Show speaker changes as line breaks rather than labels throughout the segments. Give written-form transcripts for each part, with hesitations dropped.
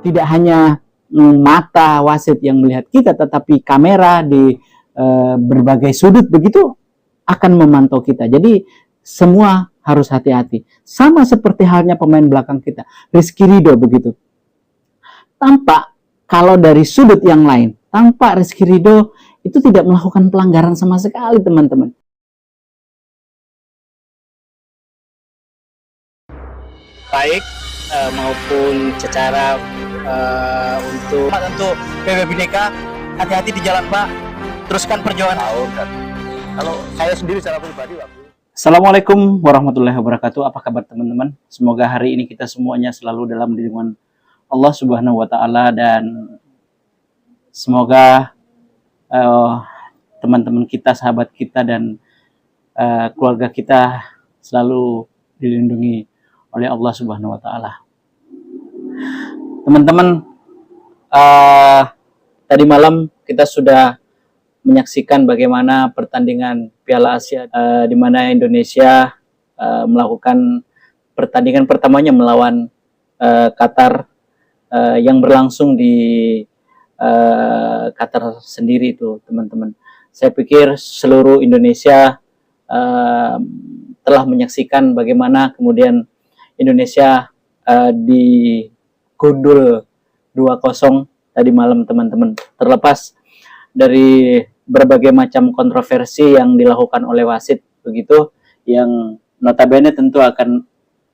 tidak hanya mata wasit yang melihat kita, tetapi kamera di berbagai sudut begitu akan memantau kita. Jadi semua harus hati-hati. Sama seperti halnya pemain belakang kita, Rizky Ridho begitu. Tampak kalau dari sudut yang lain, tampak Rizky Ridho itu tidak melakukan pelanggaran sama sekali, teman-teman.
Baik maupun secara untuk PB Bhinneka, hati-hati di jalan Pak, teruskan perjuangan. Kalau saya sendiri secara pribadi
Assalamualaikum warahmatullahi wabarakatuh. Apa kabar teman-teman? Semoga hari ini kita semuanya selalu dalam lindungan Allah Subhanahu wa Ta'ala, dan semoga teman-teman kita, sahabat kita, dan keluarga kita selalu dilindungi oleh Allah Subhanahu wa Ta'ala. Teman-teman, tadi malam kita sudah menyaksikan bagaimana pertandingan Piala Asia di mana Indonesia melakukan pertandingan pertamanya melawan Qatar yang berlangsung di Qatar sendiri itu, teman-teman. Saya pikir seluruh Indonesia telah menyaksikan bagaimana kemudian Indonesia digundul 2-0 tadi malam, teman-teman. Terlepas dari berbagai macam kontroversi yang dilakukan oleh wasit begitu, yang notabene tentu akan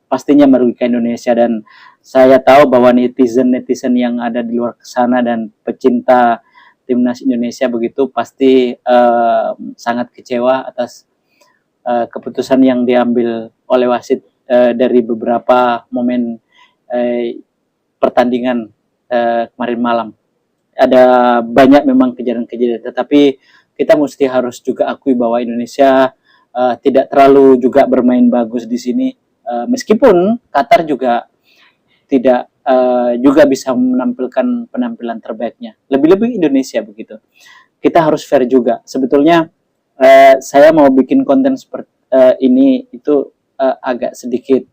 pastinya merugikan Indonesia, dan saya tahu bahwa netizen yang ada di luar sana dan pecinta timnas Indonesia begitu pasti sangat kecewa atas keputusan yang diambil oleh wasit dari beberapa momen pertandingan kemarin malam. Ada banyak memang kejadian-kejadian, tetapi kita mesti harus juga akui bahwa Indonesia tidak terlalu juga bermain bagus di sini, meskipun Qatar juga tidak juga bisa menampilkan penampilan terbaiknya. Lebih-lebih Indonesia begitu. Kita harus fair juga. Sebetulnya saya mau bikin konten seperti ini itu agak sedikit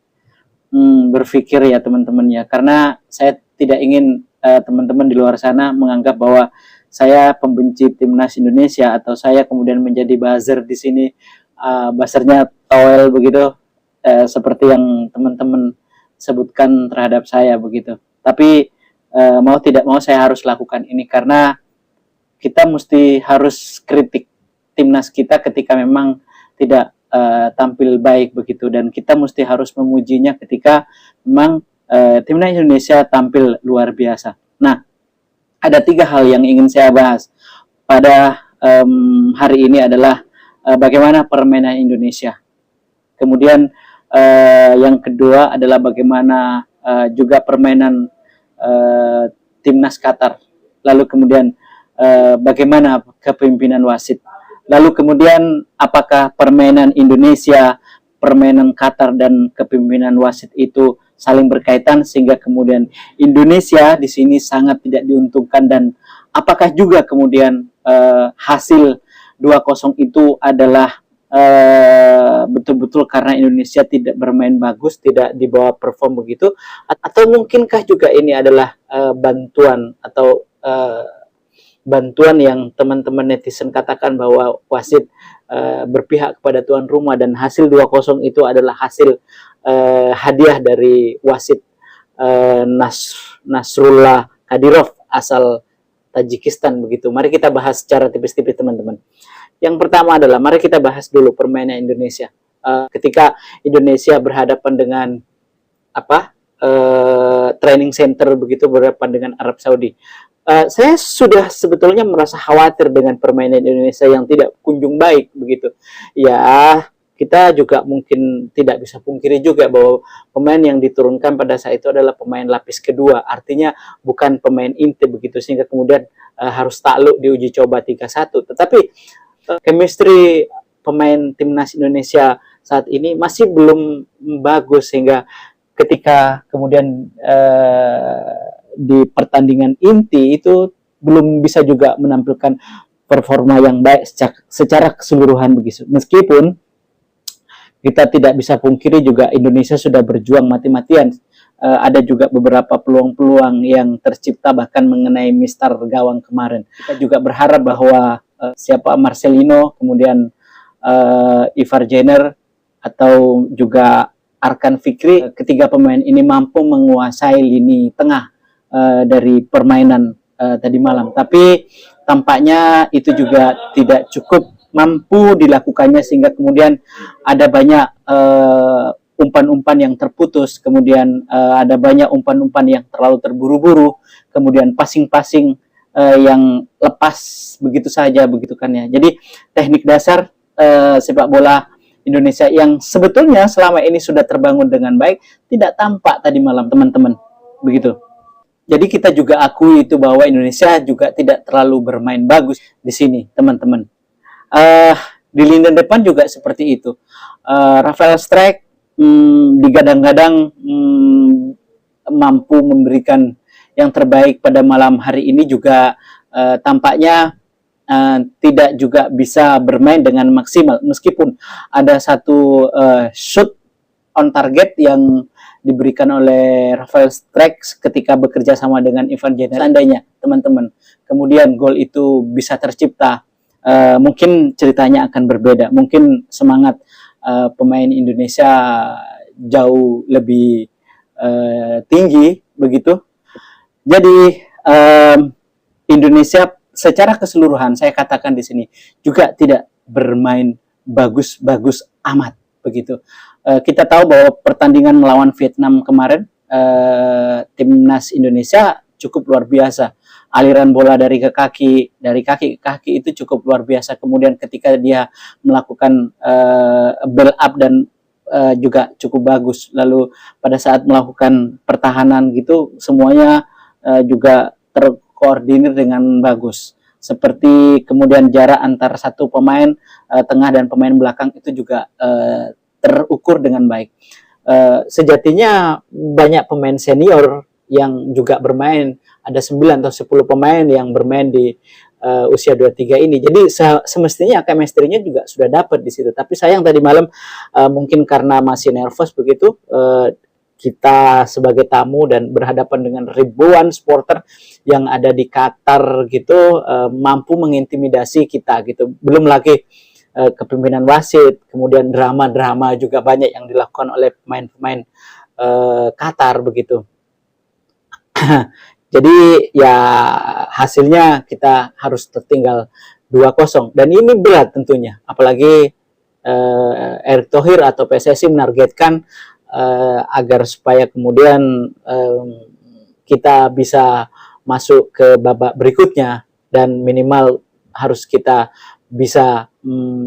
berpikir ya teman-teman ya, karena saya tidak ingin teman-teman di luar sana menganggap bahwa saya pembenci timnas Indonesia atau saya kemudian menjadi buzzer di sini, buzzernya towel begitu, seperti yang teman-teman sebutkan terhadap saya begitu. Tapi mau tidak mau saya harus lakukan ini karena kita mesti harus kritik timnas kita ketika memang tidak tampil baik begitu, dan kita mesti harus memujinya ketika memang timnas Indonesia tampil luar biasa. Nah, ada 3 hal yang ingin saya bahas pada hari ini adalah bagaimana permainan Indonesia. Kemudian yang kedua adalah bagaimana juga permainan timnas Qatar. Lalu kemudian bagaimana kepemimpinan wasit. Lalu kemudian apakah permainan Indonesia, permainan Qatar, dan kepemimpinan wasit itu saling berkaitan sehingga kemudian Indonesia di sini sangat tidak diuntungkan, dan apakah juga kemudian hasil 2-0 itu adalah betul-betul karena Indonesia tidak bermain bagus, tidak dibawa perform begitu, atau mungkinkah juga ini adalah bantuan atau bantuan yang teman-teman netizen katakan bahwa wasit berpihak kepada tuan rumah, dan hasil 2-0 itu adalah hasil hadiah dari wasit Nasrullah Kadyrov asal Tajikistan begitu. Mari kita bahas secara tipis-tipis, teman-teman. Yang pertama adalah mari kita bahas dulu permainan Indonesia. Ketika Indonesia berhadapan dengan training center begitu, berhadapan dengan Arab Saudi. Saya sudah sebetulnya merasa khawatir dengan permainan Indonesia yang tidak kunjung baik begitu. Ya, kita juga mungkin tidak bisa pungkiri juga bahwa pemain yang diturunkan pada saat itu adalah pemain lapis kedua, artinya bukan pemain inti begitu, sehingga kemudian harus takluk di uji coba 3-1. Tetapi chemistry pemain timnas Indonesia saat ini masih belum bagus, sehingga ketika kemudian di pertandingan inti itu belum bisa juga menampilkan performa yang baik secara keseluruhan begitu. Meskipun kita tidak bisa pungkiri juga Indonesia sudah berjuang mati-matian ada juga beberapa peluang-peluang yang tercipta bahkan mengenai Mister Gawang kemarin. Kita juga berharap bahwa siapa Marcelino, kemudian Ivar Jenner atau juga Arkan Fikri, ketiga pemain ini mampu menguasai lini tengah dari permainan tadi malam. Tapi tampaknya itu juga tidak cukup mampu dilakukannya, sehingga kemudian ada banyak umpan-umpan yang terputus, kemudian ada banyak umpan-umpan yang terlalu terburu-buru, kemudian passing-passing yang lepas begitu saja, begitu kan ya. Jadi teknik dasar sepak bola Indonesia yang sebetulnya selama ini sudah terbangun dengan baik tidak tampak tadi malam, teman-teman, begitu. Jadi kita juga akui itu bahwa Indonesia juga tidak terlalu bermain bagus di sini, teman-teman. Di lini depan juga seperti itu. Rafael Strijk digadang-gadang mampu memberikan yang terbaik pada malam hari ini, juga tampaknya tidak juga bisa bermain dengan maksimal, meskipun ada satu shoot on target yang diberikan oleh Rafael Strijk ketika bekerja sama dengan Ivan Jenner. Seandainya teman-teman kemudian gol itu bisa tercipta, mungkin ceritanya akan berbeda, mungkin semangat pemain Indonesia jauh lebih tinggi begitu. Jadi Indonesia secara keseluruhan, saya katakan di sini juga tidak bermain bagus-bagus amat begitu. Kita tahu bahwa pertandingan melawan Vietnam kemarin, timnas Indonesia cukup luar biasa. Aliran bola dari kaki ke kaki itu cukup luar biasa. Kemudian ketika dia melakukan build up dan juga cukup bagus. Lalu pada saat melakukan pertahanan gitu, semuanya juga terkoordinir dengan bagus. Seperti kemudian jarak antar satu pemain tengah dan pemain belakang itu juga terukur dengan baik. Sejatinya banyak pemain senior yang juga bermain, ada 9 atau 10 pemain yang bermain di usia 23 ini. Jadi semestinya chemistry-nya juga sudah dapat di situ. Tapi sayang tadi malam mungkin karena masih nervous begitu, kita sebagai tamu dan berhadapan dengan ribuan supporter yang ada di Qatar gitu, mampu mengintimidasi kita gitu. Belum lagi kepemimpinan wasit, kemudian drama-drama juga banyak yang dilakukan oleh pemain-pemain Qatar begitu. Jadi ya hasilnya kita harus tertinggal 2-0 dan ini berat tentunya, apalagi Erick Thohir atau PSSI menargetkan agar supaya kemudian kita bisa masuk ke babak berikutnya dan minimal harus kita bisa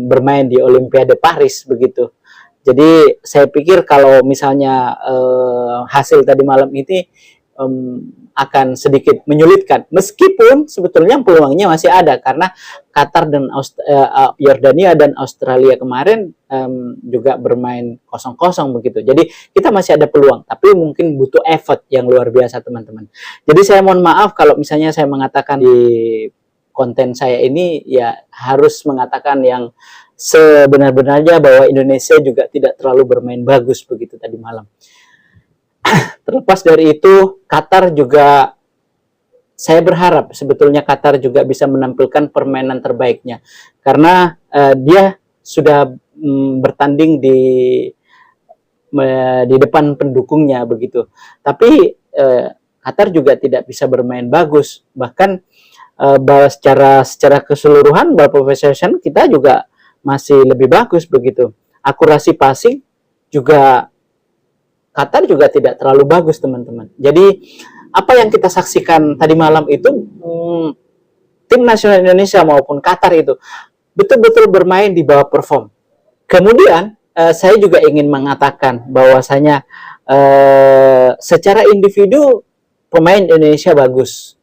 bermain di Olimpiade Paris begitu. Jadi saya pikir kalau misalnya hasil tadi malam ini akan sedikit menyulitkan, meskipun sebetulnya peluangnya masih ada karena Qatar dan Yordania dan Australia kemarin juga bermain 0-0 begitu. Jadi kita masih ada peluang, tapi mungkin butuh effort yang luar biasa teman-teman. Jadi saya mohon maaf kalau misalnya saya mengatakan di konten saya ini ya harus mengatakan yang sebenar-benarnya bahwa Indonesia juga tidak terlalu bermain bagus begitu tadi malam. Terlepas dari itu, Qatar juga, saya berharap sebetulnya Qatar juga bisa menampilkan permainan terbaiknya karena dia sudah bertanding di depan pendukungnya begitu. Tapi Qatar juga tidak bisa bermain bagus, bahkan secara keseluruhan ball possession kita juga masih lebih bagus begitu. Akurasi passing juga Qatar juga tidak terlalu bagus teman-teman. Jadi apa yang kita saksikan tadi malam itu tim nasional Indonesia maupun Qatar itu betul-betul bermain di bawah perform. Kemudian saya juga ingin mengatakan bahwasanya secara individu pemain Indonesia bagus.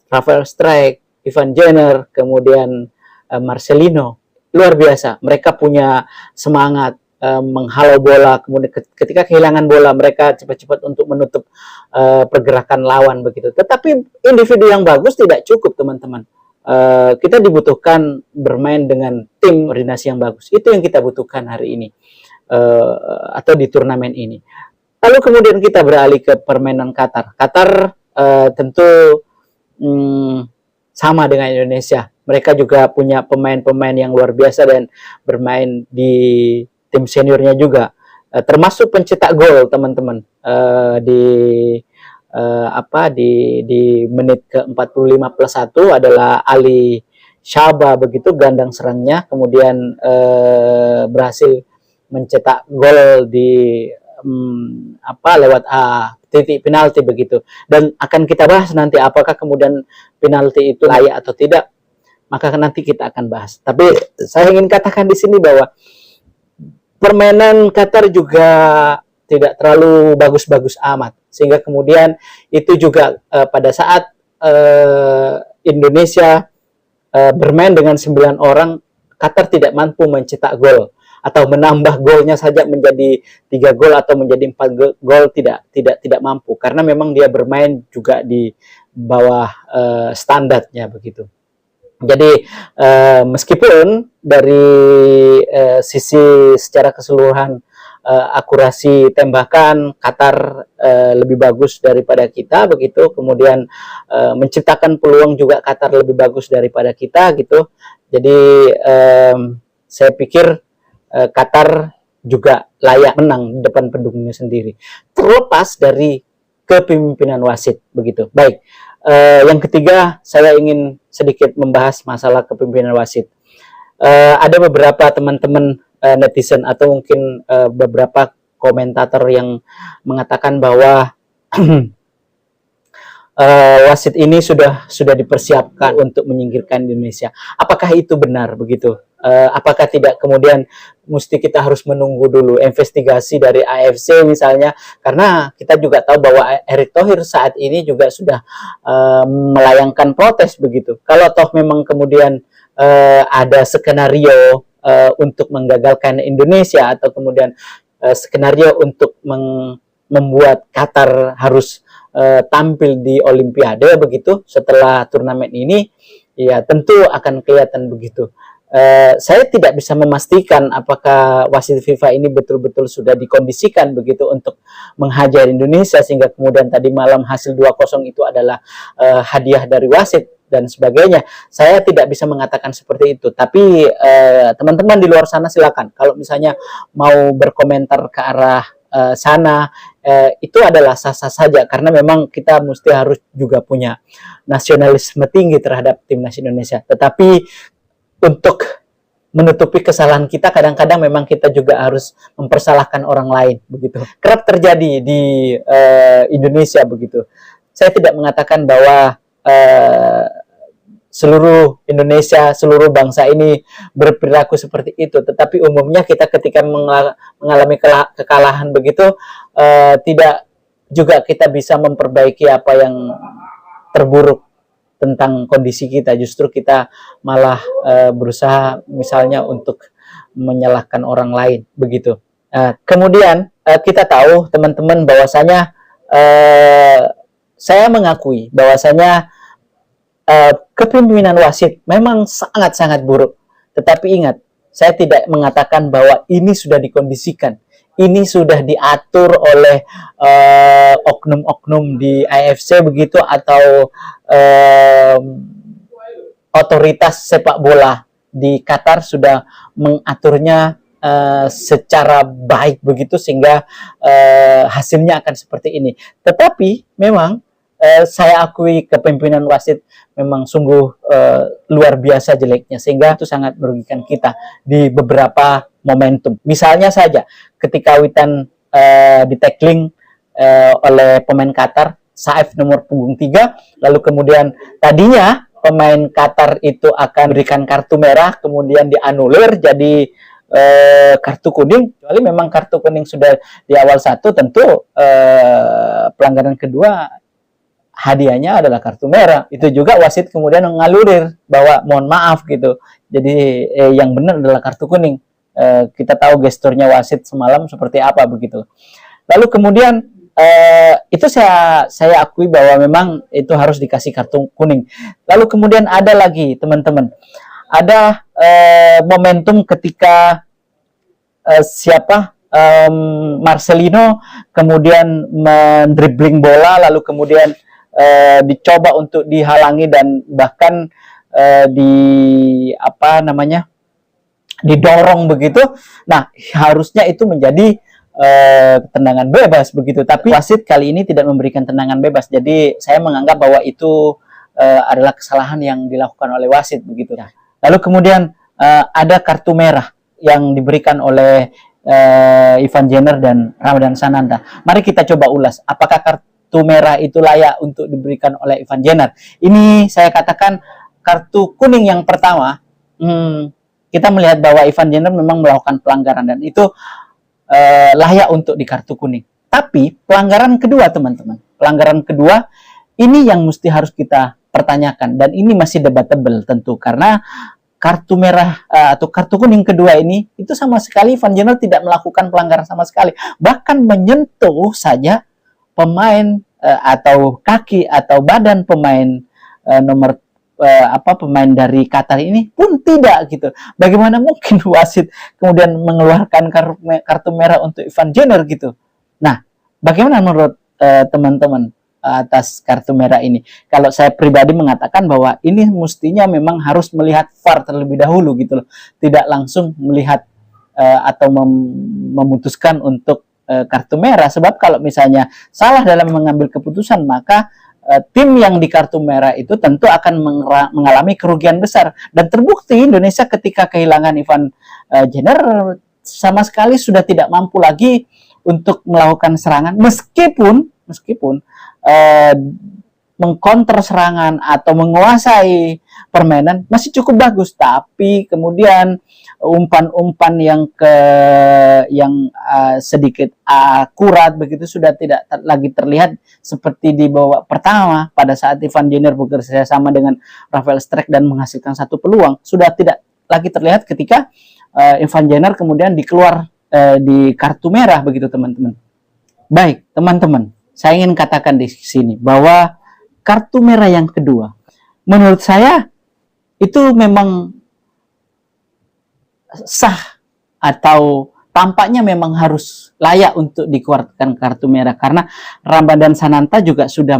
Rafael Strijk, Ivan Jenner, kemudian Marcelino, luar biasa. Mereka punya semangat menghalau bola, kemudian ketika kehilangan bola mereka cepat-cepat untuk menutup pergerakan lawan begitu. Tetapi individu yang bagus tidak cukup teman-teman. Kita dibutuhkan bermain dengan tim koordinasi yang bagus. Itu yang kita butuhkan hari ini atau di turnamen ini. Lalu kemudian kita beralih ke permainan Qatar. Qatar tentu sama dengan Indonesia. Mereka juga punya pemain-pemain yang luar biasa dan bermain di tim seniornya juga. Termasuk pencetak gol, teman-teman. Di menit ke-45 plus 1 adalah Ali Shaba, begitu gandang serangnya, kemudian berhasil mencetak gol di lewat titik penalti begitu. Dan akan kita bahas nanti apakah kemudian penalti itu layak atau tidak, maka nanti kita akan bahas. Tapi saya ingin katakan di sini bahwa permainan Qatar juga tidak terlalu bagus-bagus amat, sehingga kemudian itu juga pada saat Indonesia bermain dengan 9 orang, Qatar tidak mampu mencetak gol atau menambah golnya saja menjadi 3 gol atau menjadi 4 gol, tidak mampu, karena memang dia bermain juga di bawah standarnya begitu. Jadi meskipun dari sisi secara keseluruhan akurasi tembakan Qatar lebih bagus daripada kita begitu, kemudian menciptakan peluang juga Qatar lebih bagus daripada kita gitu. Jadi saya pikir Qatar juga layak menang di depan pendukungnya sendiri, terlepas dari kepemimpinan wasit begitu. Baik, yang ketiga saya ingin sedikit membahas masalah kepemimpinan wasit. Ada beberapa teman-teman netizen atau mungkin beberapa komentator yang mengatakan bahwa wasit ini sudah dipersiapkan untuk menyingkirkan Indonesia. Apakah itu benar begitu? Apakah tidak kemudian mesti kita harus menunggu dulu investigasi dari AFC misalnya, karena kita juga tahu bahwa Erick Thohir saat ini juga sudah melayangkan protes begitu. Kalau toh memang kemudian ada skenario untuk menggagalkan Indonesia atau kemudian skenario untuk membuat Qatar harus tampil di Olimpiade begitu setelah turnamen ini, ya tentu akan kelihatan begitu. Saya tidak bisa memastikan apakah wasit FIFA ini betul-betul sudah dikondisikan begitu untuk menghajar Indonesia sehingga kemudian tadi malam hasil 2-0 itu adalah hadiah dari wasit dan sebagainya. Saya tidak bisa mengatakan seperti itu, tapi teman-teman di luar sana silakan kalau misalnya mau berkomentar ke arah sana, itu adalah sah-sah saja, karena memang kita mesti harus juga punya nasionalisme tinggi terhadap timnas Indonesia. Tetapi untuk menutupi kesalahan kita, kadang-kadang memang kita juga harus mempersalahkan orang lain begitu. Kerap terjadi di Indonesia begitu. Saya tidak mengatakan bahwa seluruh Indonesia, seluruh bangsa ini berperilaku seperti itu, tetapi umumnya kita ketika mengalami kekalahan begitu, tidak juga kita bisa memperbaiki apa yang terburuk tentang kondisi kita. Justru kita malah berusaha misalnya untuk menyalahkan orang lain begitu. Kemudian kita tahu teman-teman bahwasanya saya mengakui bahwasanya kepemimpinan wasit memang sangat-sangat buruk. Tetapi ingat, saya tidak mengatakan bahwa ini sudah dikondisikan. Ini sudah diatur oleh oknum-oknum di AFC begitu, atau otoritas sepak bola di Qatar sudah mengaturnya secara baik begitu sehingga hasilnya akan seperti ini. Tetapi memang saya akui kepemimpinan wasit memang sungguh luar biasa jeleknya, sehingga itu sangat merugikan kita di beberapa momentum. Misalnya saja ketika Witan di tackling oleh pemain Qatar, Saif nomor punggung 3, lalu kemudian tadinya pemain Qatar itu akan berikan kartu merah, kemudian dianulir jadi kartu kuning. Kecuali memang kartu kuning sudah di awal satu, tentu pelanggaran kedua hadiahnya adalah kartu merah. Itu juga wasit kemudian mengalurir bahwa mohon maaf gitu. Jadi yang benar adalah kartu kuning. Kita tahu gesturnya wasit semalam seperti apa begitu. Lalu kemudian itu saya akui bahwa memang itu harus dikasih kartu kuning. Lalu kemudian ada lagi teman-teman, ada momentum ketika Marcelino kemudian mendribling bola, lalu kemudian dicoba untuk dihalangi dan bahkan didorong begitu. Nah, harusnya itu menjadi tendangan bebas begitu, tapi wasit kali ini tidak memberikan tendangan bebas. Jadi saya menganggap bahwa itu adalah kesalahan yang dilakukan oleh wasit begitu. Lalu kemudian ada kartu merah yang diberikan oleh Ivan Jenner dan Ramadan Sananta. Mari kita coba ulas apakah kartu merah itu layak untuk diberikan oleh Ivan Jenner. Ini saya katakan kartu kuning yang pertama, kita melihat bahwa Ivan Jenner memang melakukan pelanggaran dan itu layak untuk di kartu kuning. Tapi pelanggaran kedua, teman-teman, pelanggaran kedua ini yang mesti harus kita pertanyakan dan ini masih debatable tentu, karena kartu merah atau kartu kuning kedua ini itu sama sekali Ivan Jenner tidak melakukan pelanggaran sama sekali, bahkan menyentuh saja pemain atau kaki atau badan pemain pemain dari Qatar ini pun tidak gitu. Bagaimana mungkin wasit kemudian mengeluarkan kartu merah untuk Ivan Jenner gitu? Nah, bagaimana menurut teman-teman atas kartu merah ini? Kalau saya pribadi mengatakan bahwa ini mestinya memang harus melihat VAR terlebih dahulu gitu loh, tidak langsung melihat atau memutuskan untuk kartu merah, sebab kalau misalnya salah dalam mengambil keputusan maka tim yang di kartu merah itu tentu akan mengalami kerugian besar. Dan terbukti Indonesia ketika kehilangan Ivan Jenner sama sekali sudah tidak mampu lagi untuk melakukan serangan, meskipun mengkonter serangan atau menguasai permainan masih cukup bagus, tapi kemudian umpan-umpan yang sedikit akurat begitu sudah tidak lagi terlihat seperti di babak pertama pada saat Ivan Jenner bekerja sama dengan Rafael Strijk dan menghasilkan satu peluang, sudah tidak lagi terlihat ketika Ivan Jenner kemudian dikeluar di kartu merah begitu, teman-teman. Baik, teman-teman, saya ingin katakan di sini bahwa kartu merah yang kedua menurut saya itu memang sah atau tampaknya memang harus layak untuk dikeluarkan kartu merah, karena Ramadan Sananta juga sudah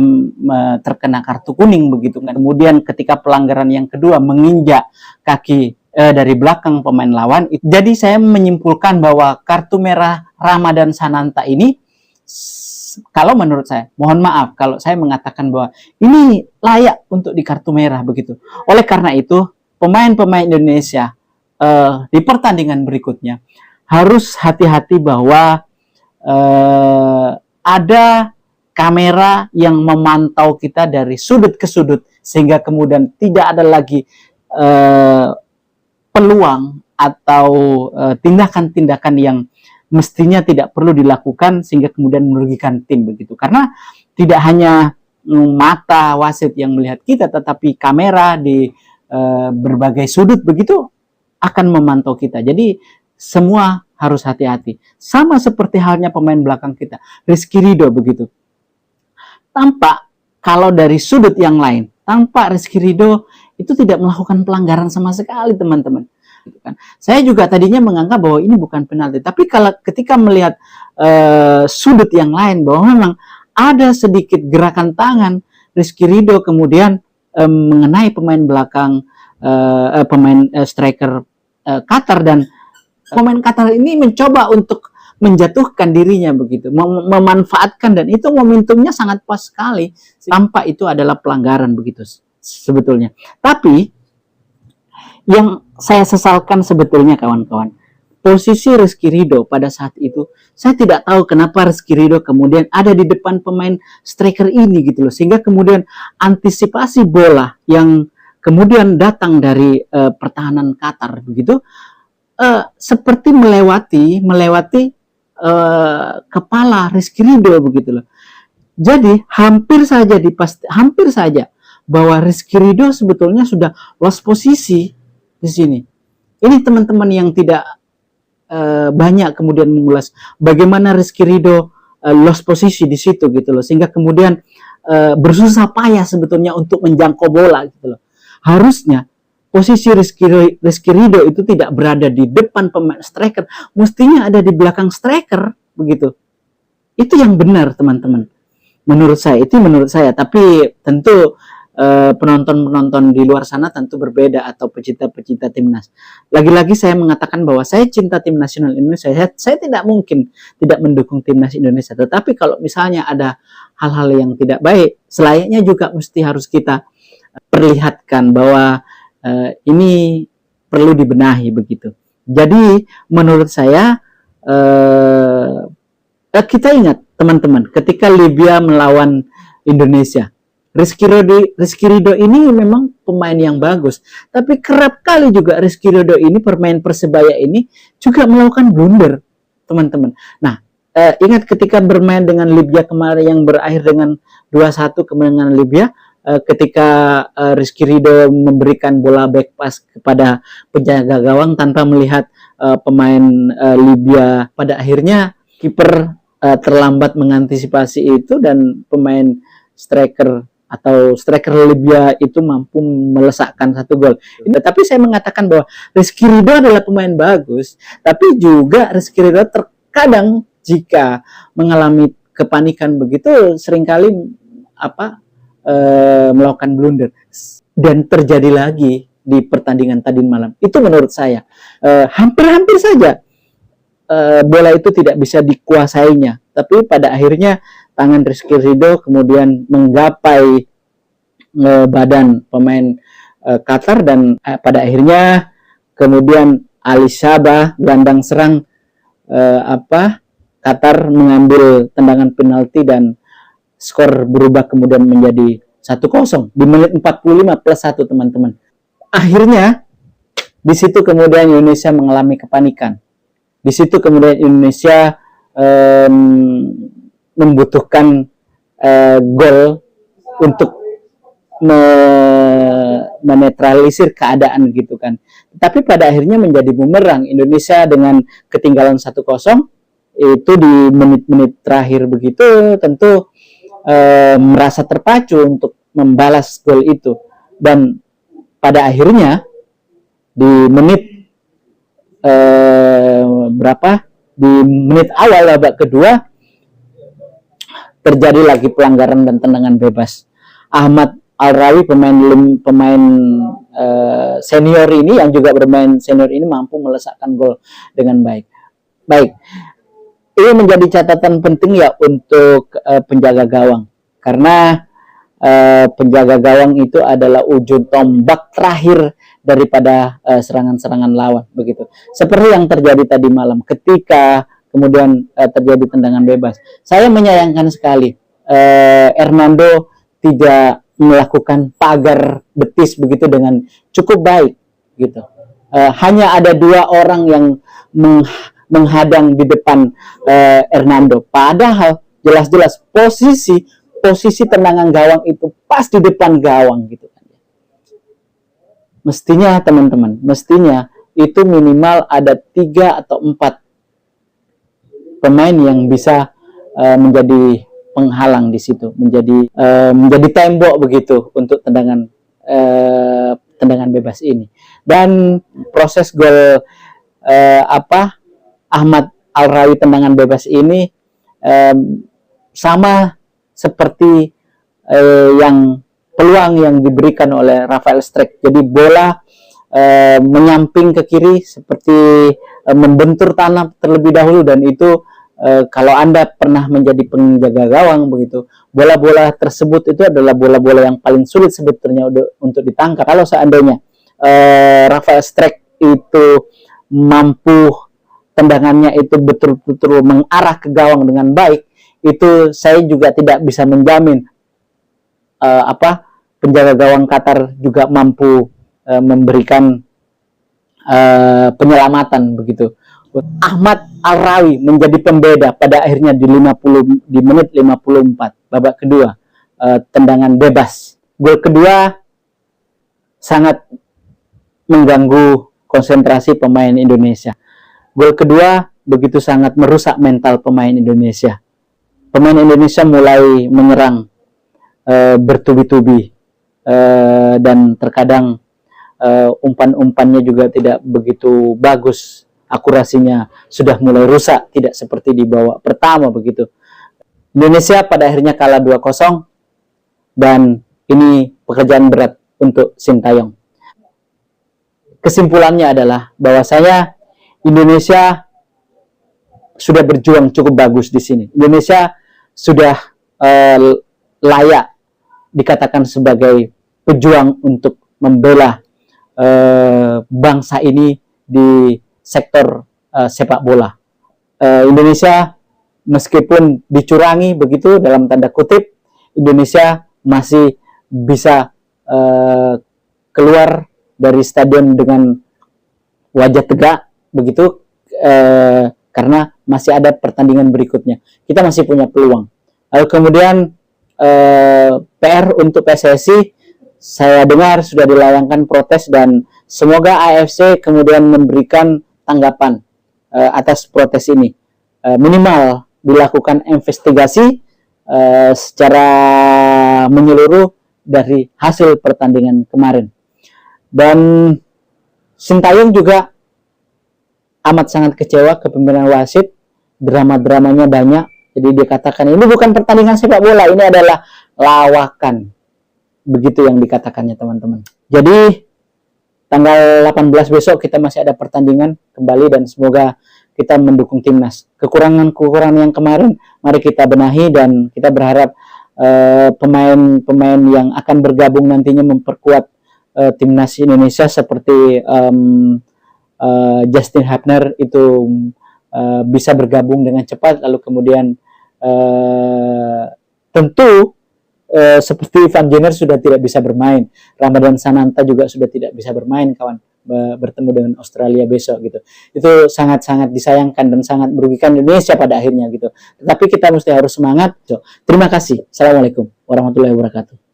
terkena kartu kuning begitu kan. Kemudian ketika pelanggaran yang kedua menginjak kaki dari belakang pemain lawan, jadi saya menyimpulkan bahwa kartu merah Ramadan Sananta ini, kalau menurut saya, mohon maaf kalau saya mengatakan bahwa ini layak untuk di kartu merah begitu. Oleh karena itu, pemain-pemain Indonesia di pertandingan berikutnya harus hati-hati bahwa ada kamera yang memantau kita dari sudut ke sudut, sehingga kemudian tidak ada lagi peluang atau tindakan-tindakan yang mestinya tidak perlu dilakukan sehingga kemudian merugikan tim begitu. Karena tidak hanya mata wasit yang melihat kita, tetapi kamera di berbagai sudut begitu akan memantau kita. Jadi semua harus hati-hati. Sama seperti halnya pemain belakang kita, Rizky Ridho begitu. Tampak kalau dari sudut yang lain, tampak Rizky Ridho itu tidak melakukan pelanggaran sama sekali, teman-teman. Saya juga tadinya menganggap bahwa ini bukan penalti, tapi kalau ketika melihat sudut yang lain bahwa memang ada sedikit gerakan tangan Rizky Ridho kemudian mengenai pemain belakang, pemain striker Qatar, dan pemain Qatar ini mencoba untuk menjatuhkan dirinya begitu, memanfaatkan, dan itu momentumnya sangat pas sekali. Tampak itu adalah pelanggaran begitu sebetulnya. Tapi yang saya sesalkan sebetulnya kawan-kawan, posisi Rizky Ridho pada saat itu, saya tidak tahu kenapa Rizky Ridho kemudian ada di depan pemain striker ini gitu loh, sehingga kemudian antisipasi bola yang kemudian datang dari pertahanan Qatar begitu seperti melewati kepala Rizky Ridho begitu loh. Jadi hampir saja bahwa Rizky Ridho sebetulnya sudah lost posisi di sini. Ini teman-teman yang tidak banyak kemudian mengulas bagaimana Rizky Ridho lost posisi di situ gitu loh, sehingga kemudian bersusah payah sebetulnya untuk menjangkau bola gitu loh. Harusnya posisi Rizky Ridho itu tidak berada di depan pemain striker, mestinya ada di belakang striker begitu. Itu yang benar, teman-teman. Menurut saya. Tapi tentu penonton-penonton di luar sana tentu berbeda, atau pecinta-pecinta timnas. Lagi-lagi saya mengatakan bahwa saya cinta tim nasional Indonesia. Saya tidak mungkin tidak mendukung timnas Indonesia. Tetapi kalau misalnya ada hal-hal yang tidak baik, selayaknya juga mesti harus kita perlihatkan bahwa ini perlu dibenahi begitu. Jadi menurut saya kita ingat, teman-teman, ketika Libya melawan Indonesia, Rizky Ridho ini memang pemain yang bagus, tapi kerap kali juga Rizky Ridho ini, pemain Persebaya ini juga melakukan blunder, teman-teman. Nah, ingat ketika bermain dengan Libya kemarin yang berakhir dengan 2-1 kemenangan Libya, ketika Rizky Ridho memberikan bola back pass kepada penjaga gawang tanpa melihat pemain Libya, pada akhirnya kiper terlambat mengantisipasi itu dan pemain striker Libya itu mampu melesakkan 1 gol. Tapi saya mengatakan bahwa Rizky Ridho adalah pemain bagus, tapi juga Rizky Ridho terkadang jika mengalami kepanikan begitu seringkali melakukan blunder, dan terjadi lagi di pertandingan tadi malam. Itu menurut saya hampir-hampir saja bola itu tidak bisa dikuasainya, tapi pada akhirnya tangan Rizky Ridho kemudian menggapai badan pemain Qatar, dan pada akhirnya kemudian Ali Sabah, gelandang serang Qatar, mengambil tendangan penalti dan skor berubah kemudian menjadi 1-0 di menit 45 plus 1, teman-teman. Akhirnya di situ kemudian Indonesia mengalami kepanikan. Di situ kemudian Indonesia membutuhkan gol untuk menetralisir keadaan gitu kan. Tapi pada akhirnya menjadi bumerang. Indonesia dengan ketinggalan 1-0 itu di menit-menit terakhir begitu tentu merasa terpacu untuk membalas gol itu, dan pada akhirnya di menit di menit awal babak kedua terjadi lagi pelanggaran dan tendangan bebas. Ahmad Al-Rawi, pemain senior ini yang juga bermain senior ini mampu melesakkan gol dengan baik. Ini menjadi catatan penting ya untuk penjaga gawang, karena penjaga gawang itu adalah ujung tombak terakhir daripada serangan-serangan lawan begitu. Seperti yang terjadi tadi malam ketika kemudian terjadi tendangan bebas. Saya menyayangkan sekali Hernando tidak melakukan pagar betis begitu dengan cukup baik gitu. Hanya ada 2 orang yang menghadang di depan Hernando, padahal jelas-jelas posisi tendangan gawang itu pas di depan gawang gitu kan. Mestinya teman-teman, itu minimal ada 3 atau 4 pemain yang bisa menjadi penghalang di situ, menjadi tembok begitu untuk tendangan bebas ini. Dan proses gol Ahmad Al-Rawi tendangan bebas ini sama seperti peluang yang diberikan oleh Rafael Strijk. Jadi bola menyamping ke kiri seperti membentur tanah terlebih dahulu, dan itu kalau Anda pernah menjadi penjaga gawang begitu, bola-bola tersebut itu adalah bola-bola yang paling sulit sebetulnya untuk ditangkap. Kalau seandainya Rafael Strijk itu mampu tendangannya itu betul-betul mengarah ke gawang dengan baik, itu saya juga tidak bisa menjamin penjaga gawang Qatar juga mampu memberikan penyelamatan begitu. Ahmad Al-Rawi menjadi pembeda pada akhirnya di menit 54 babak kedua, tendangan bebas. Gol kedua sangat mengganggu konsentrasi pemain Indonesia. Gol kedua begitu sangat merusak mental pemain Indonesia. Pemain Indonesia mulai menyerang bertubi-tubi dan terkadang umpan-umpannya juga tidak begitu bagus, akurasinya sudah mulai rusak, tidak seperti di babak pertama begitu. Indonesia pada akhirnya kalah 2-0 dan ini pekerjaan berat untuk Sintayong. Kesimpulannya adalah bahwasanya Indonesia sudah berjuang cukup bagus di sini. Indonesia sudah layak dikatakan sebagai pejuang untuk membela bangsa ini di sektor sepak bola. Indonesia meskipun dicurangi begitu dalam tanda kutip, Indonesia masih bisa keluar dari stadion dengan wajah tegak begitu, karena masih ada pertandingan berikutnya. Kita masih punya peluang. Lalu kemudian PR untuk PSSI, saya dengar sudah dilayangkan protes dan semoga AFC kemudian memberikan tanggapan atas protes ini. Minimal dilakukan investigasi secara menyeluruh dari hasil pertandingan kemarin. Dan Sintayong juga amat sangat kecewa kepemimpinan wasit, drama-dramanya banyak. Jadi dikatakan ini bukan pertandingan sepak bola, ini adalah lawakan. Begitu yang dikatakannya teman-teman. Jadi tanggal 18 besok kita masih ada pertandingan kembali dan semoga kita mendukung timnas. Kekurangan-kekurangan yang kemarin mari kita benahi dan kita berharap pemain-pemain yang akan bergabung nantinya memperkuat timnas Indonesia seperti Justin Hapner itu bisa bergabung dengan cepat, lalu kemudian tentu seperti Van Jenner sudah tidak bisa bermain, Ramadan Sananta juga sudah tidak bisa bermain kawan, bertemu dengan Australia besok gitu. Itu sangat-sangat disayangkan dan sangat merugikan Indonesia pada akhirnya gitu. Tetapi kita mesti harus semangat. Terima kasih. Assalamualaikum warahmatullahi wabarakatuh.